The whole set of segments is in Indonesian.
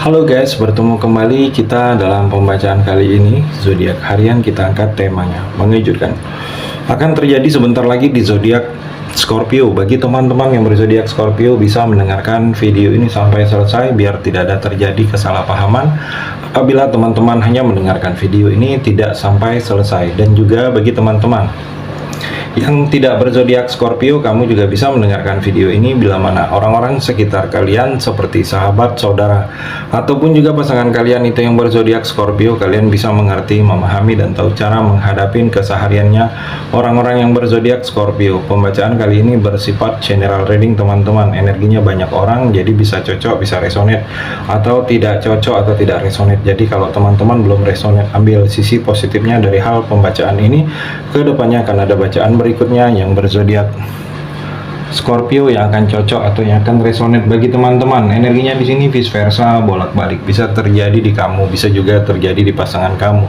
Halo guys, bertemu kembali kita dalam pembacaan kali ini. Zodiak harian kita angkat temanya mengejutkan. Akan terjadi sebentar lagi di zodiak Scorpio. Bagi teman-teman yang berzodiak Scorpio bisa mendengarkan video ini sampai selesai biar tidak ada terjadi kesalahpahaman apabila teman-teman hanya mendengarkan video ini tidak sampai selesai. Dan juga bagi teman-teman yang tidak berzodiak Scorpio, kamu juga bisa mendengarkan video ini bila mana orang-orang sekitar kalian seperti sahabat, saudara, ataupun juga pasangan kalian itu yang berzodiak Scorpio, kalian bisa mengerti, memahami, dan tahu cara menghadapi kesehariannya orang-orang yang berzodiak Scorpio. Pembacaan kali ini bersifat general reading teman-teman, energinya banyak orang, jadi bisa cocok, bisa resonate, atau tidak cocok atau tidak resonate. Jadi kalau teman-teman belum resonate, ambil sisi positifnya dari hal pembacaan ini. Kedepannya akan ada bacaan berikutnya yang berzodiak Scorpio yang akan cocok atau yang akan resonate bagi teman-teman. Energinya di sini vice versa, bolak-balik, bisa terjadi di kamu, bisa juga terjadi di pasangan kamu.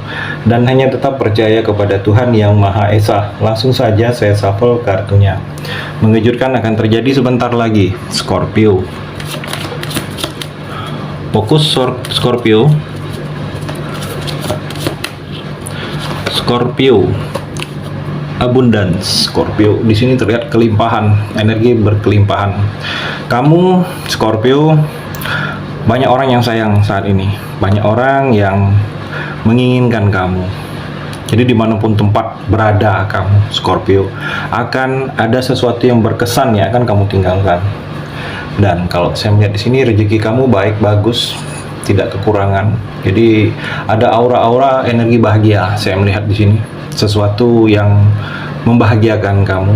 Dan hanya tetap percaya kepada Tuhan yang Maha Esa. Langsung saja saya shuffle kartunya. Mengejutkan akan terjadi sebentar lagi, Scorpio. Fokus Scorpio. Scorpio. Abundance. Scorpio di sini terlihat kelimpahan, energi berkelimpahan. Kamu Scorpio, banyak orang yang sayang saat ini, banyak orang yang menginginkan kamu. Jadi dimanapun tempat berada kamu Scorpio, akan ada sesuatu yang berkesan yang akan kamu tinggalkan. Dan kalau saya melihat di sini rezeki kamu baik, bagus, tidak kekurangan. Jadi ada aura-aura energi bahagia saya melihat di sini, sesuatu yang membahagiakan kamu.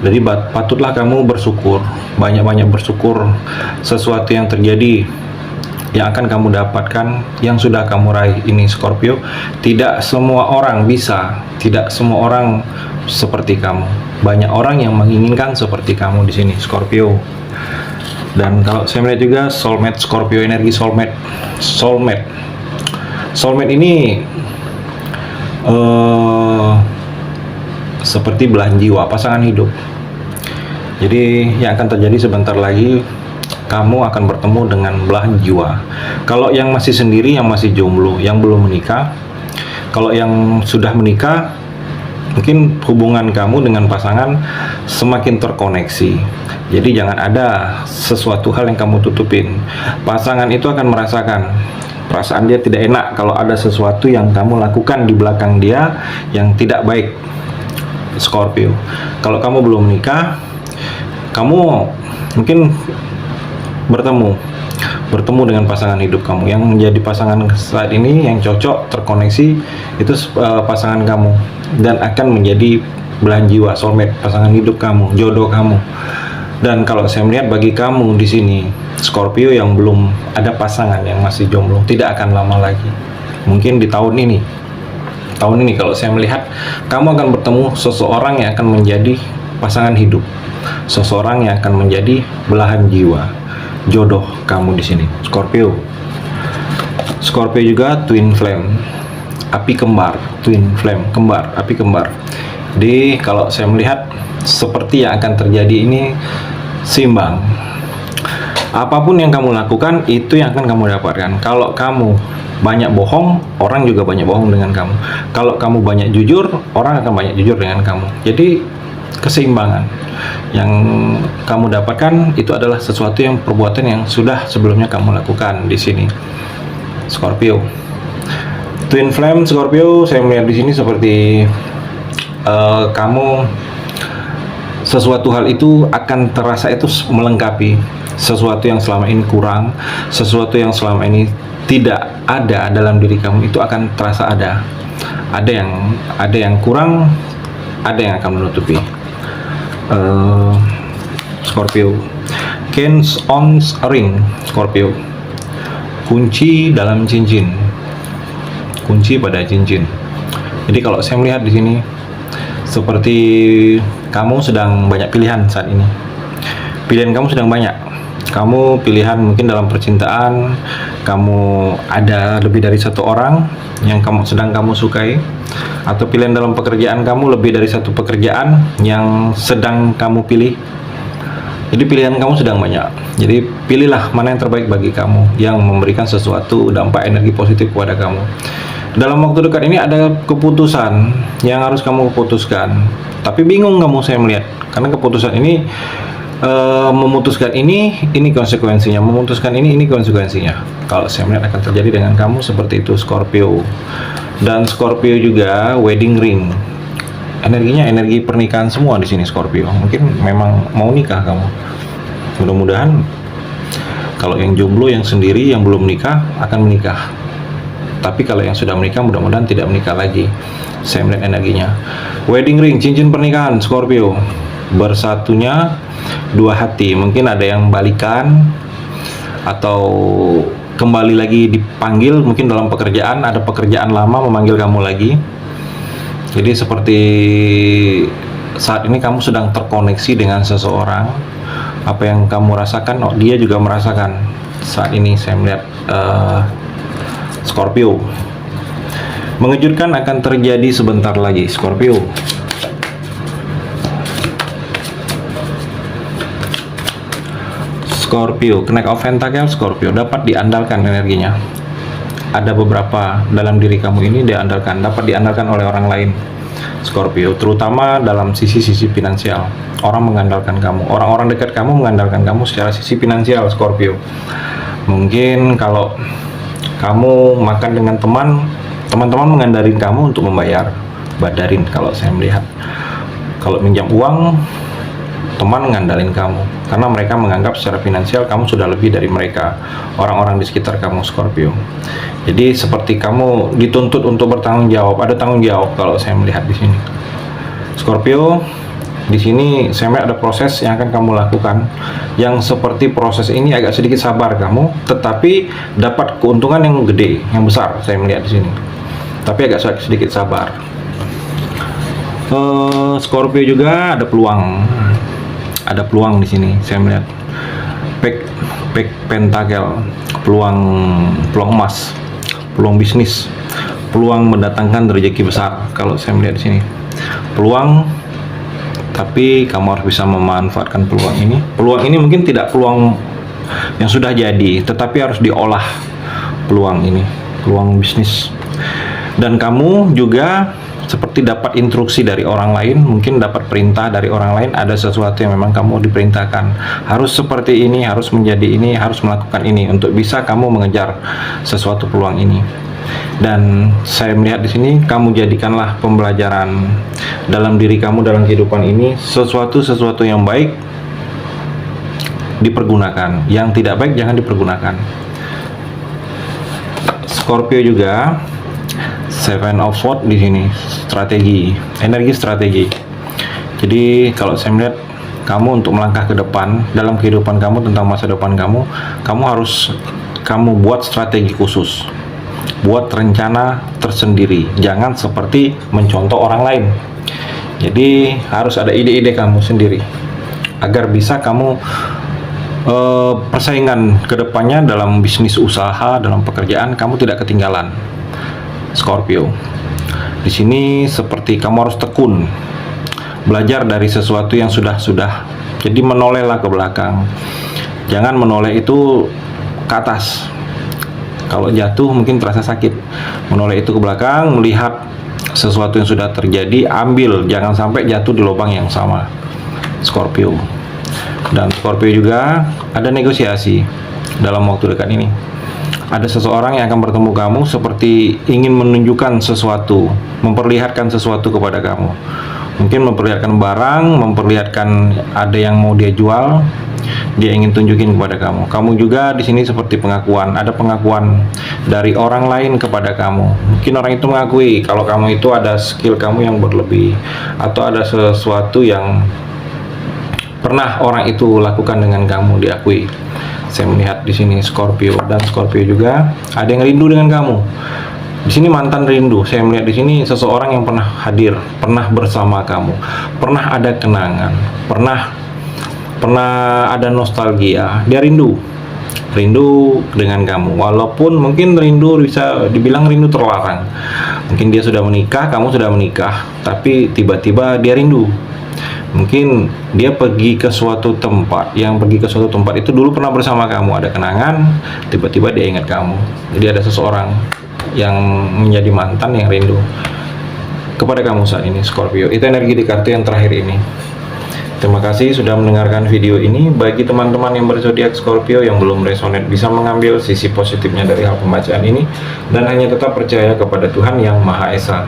Jadi patutlah kamu bersyukur, banyak-banyak bersyukur sesuatu yang terjadi yang akan kamu dapatkan, yang sudah kamu raih ini Scorpio. Tidak semua orang bisa, tidak semua orang seperti kamu. Banyak orang yang menginginkan seperti kamu di sini Scorpio. Dan kalau saya melihat juga soulmate Scorpio, energi soulmate ini seperti belahan jiwa, pasangan hidup. Jadi yang akan terjadi sebentar lagi, kamu akan bertemu dengan belahan jiwa. Kalau yang masih sendiri, yang masih jomblo, yang belum menikah. Kalau yang sudah menikah, mungkin hubungan kamu dengan pasangan semakin terkoneksi. Jadi jangan ada sesuatu hal yang kamu tutupin. Pasangan itu akan merasakan perasaan dia tidak enak kalau ada sesuatu yang kamu lakukan di belakang dia yang tidak baik Scorpio. Kalau kamu belum menikah, kamu mungkin bertemu dengan pasangan hidup kamu yang menjadi pasangan saat ini yang cocok, terkoneksi, itu pasangan kamu dan akan menjadi belahan jiwa, soulmate, pasangan hidup kamu, jodoh kamu. Dan kalau saya melihat bagi kamu di sini Scorpio yang belum ada pasangan, yang masih jomblo, tidak akan lama lagi. Mungkin di tahun ini kalau saya melihat kamu akan bertemu seseorang yang akan menjadi pasangan hidup, seseorang yang akan menjadi belahan jiwa, jodoh kamu di sini Scorpio. Scorpio juga twin flame, api kembar, twin flame, kembar, api kembar. Jadi kalau saya melihat seperti yang akan terjadi ini seimbang. Apapun yang kamu lakukan, itu yang akan kamu dapatkan. Kalau kamu banyak bohong, orang juga banyak bohong dengan kamu. Kalau kamu banyak jujur, orang akan banyak jujur dengan kamu. Jadi keseimbangan yang kamu dapatkan itu adalah sesuatu yang perbuatan yang sudah sebelumnya kamu lakukan di sini Scorpio. Twin flame Scorpio, saya melihat di sini seperti kamu sesuatu hal itu akan terasa itu melengkapi sesuatu yang selama ini kurang, sesuatu yang selama ini tidak ada dalam diri kamu, itu akan terasa ada yang kurang, ada yang akan menutupi Scorpio. Kings on ring Scorpio, kunci dalam cincin, kunci pada cincin. Jadi kalau saya melihat di sini seperti kamu sedang banyak pilihan saat ini. Pilihan kamu sedang banyak. Kamu pilihan mungkin dalam percintaan, kamu ada lebih dari satu orang yang sedang kamu sukai, atau pilihan dalam pekerjaan kamu lebih dari satu pekerjaan yang sedang kamu pilih, Jadi pilihan kamu sedang banyak. Jadi pilihlah mana yang terbaik bagi kamu, yang memberikan sesuatu dampak energi positif kepada kamu. Dalam waktu dekat ini ada keputusan yang harus kamu putuskan. Tapi bingung kamu, saya melihat, karena keputusan ini memutuskan ini konsekuensinya, memutuskan ini konsekuensinya. Kalau saya melihat akan terjadi dengan kamu seperti itu, Scorpio. Dan Scorpio juga wedding ring. Energinya energi pernikahan semua di sini, Scorpio. Mungkin memang mau nikah kamu. Mudah-mudahan kalau yang jomblo, yang sendiri, yang belum menikah akan menikah. Tapi kalau yang sudah menikah, mudah-mudahan tidak menikah lagi. Saya melihat energinya. Wedding ring, cincin pernikahan, Scorpio. Bersatunya dua hati. Mungkin ada yang balikan atau kembali lagi dipanggil. Mungkin dalam pekerjaan, ada pekerjaan lama memanggil kamu lagi. Jadi seperti saat ini kamu sedang terkoneksi dengan seseorang. Apa yang kamu rasakan, dia juga merasakan. Saat ini saya melihat Scorpio. Mengejutkan akan terjadi sebentar lagi, Scorpio. Scorpio, Knight of Pentacles, Scorpio, dapat diandalkan energinya. Ada beberapa dalam diri kamu ini dapat diandalkan oleh orang lain, Scorpio, terutama dalam sisi-sisi finansial. Orang mengandalkan kamu, orang-orang dekat kamu mengandalkan kamu secara sisi finansial, Scorpio. Mungkin kalau kamu makan dengan teman-teman mengandalkan kamu untuk membayar, badarin kalau saya melihat. Kalau minjam uang, teman mengandalkan kamu, karena mereka menganggap secara finansial kamu sudah lebih dari mereka, orang-orang di sekitar kamu, Scorpio. Jadi seperti kamu dituntut untuk bertanggung jawab, ada tanggung jawab kalau saya melihat di sini, Scorpio. Di sini saya melihat ada proses yang akan kamu lakukan, yang seperti proses ini agak sedikit sabar kamu, tetapi dapat keuntungan yang gede, yang besar. Saya melihat di sini, tapi agak sedikit sabar. Scorpio juga ada peluang di sini. Saya melihat Pack Pentacle, peluang emas, peluang bisnis, peluang mendatangkan rezeki besar. Kalau saya melihat di sini, peluang, tapi kamu harus bisa memanfaatkan peluang ini. Peluang ini mungkin tidak peluang yang sudah jadi, tetapi harus diolah peluang ini, peluang bisnis. Dan kamu juga seperti dapat instruksi dari orang lain, mungkin dapat perintah dari orang lain, ada sesuatu yang memang kamu diperintahkan, harus seperti ini, harus menjadi ini, harus melakukan ini, untuk bisa kamu mengejar sesuatu peluang ini. Dan saya melihat di sini, kamu jadikanlah pembelajaran dalam diri kamu, dalam kehidupan ini, sesuatu yang baik dipergunakan, yang tidak baik jangan dipergunakan. Scorpio juga Seven of Swords di sini, energi strategi. Jadi kalau saya melihat kamu untuk melangkah ke depan dalam kehidupan kamu, tentang masa depan kamu harus buat strategi khusus, buat rencana tersendiri, jangan seperti mencontoh orang lain. Jadi harus ada ide-ide kamu sendiri agar bisa kamu persaingan kedepannya dalam bisnis, usaha, dalam pekerjaan kamu tidak ketinggalan, Scorpio. Di sini seperti kamu harus tekun, belajar dari sesuatu yang sudah. Jadi menolehlah ke belakang, jangan menoleh itu ke atas. Kalau jatuh mungkin terasa sakit. Menoleh itu ke belakang, melihat sesuatu yang sudah terjadi, ambil, jangan sampai jatuh di lubang yang sama, Scorpio. Dan Scorpio juga ada negosiasi dalam waktu dekat ini. Ada seseorang yang akan bertemu kamu seperti ingin menunjukkan sesuatu, memperlihatkan sesuatu kepada kamu. Mungkin memperlihatkan barang, memperlihatkan ada yang mau dia jual, dia ingin tunjukin kepada kamu. Kamu juga di sini seperti pengakuan, ada pengakuan dari orang lain kepada kamu. Mungkin orang itu mengakui kalau kamu itu ada skill kamu yang berlebih, atau ada sesuatu yang pernah orang itu lakukan dengan kamu, diakui. Saya melihat di sini Scorpio, dan Scorpio juga ada yang rindu dengan kamu. Di sini mantan rindu. Saya melihat di sini seseorang yang pernah hadir, pernah bersama kamu, pernah ada kenangan, pernah ada nostalgia. Dia rindu dengan kamu. Walaupun mungkin rindu bisa dibilang rindu terlarang. Mungkin dia sudah menikah, kamu sudah menikah, tapi tiba-tiba dia rindu Mungkin dia pergi ke suatu tempat, yang pergi ke suatu tempat itu dulu pernah bersama kamu, ada kenangan, tiba-tiba dia ingat kamu. Jadi ada seseorang yang menjadi mantan yang rindu kepada kamu saat ini, Scorpio. Itu energi di kartu yang terakhir ini. Terima kasih sudah mendengarkan video ini. Bagi teman-teman yang berzodiak Scorpio yang belum resonate, bisa mengambil sisi positifnya dari hal pembacaan ini dan hanya tetap percaya kepada Tuhan Yang Maha Esa.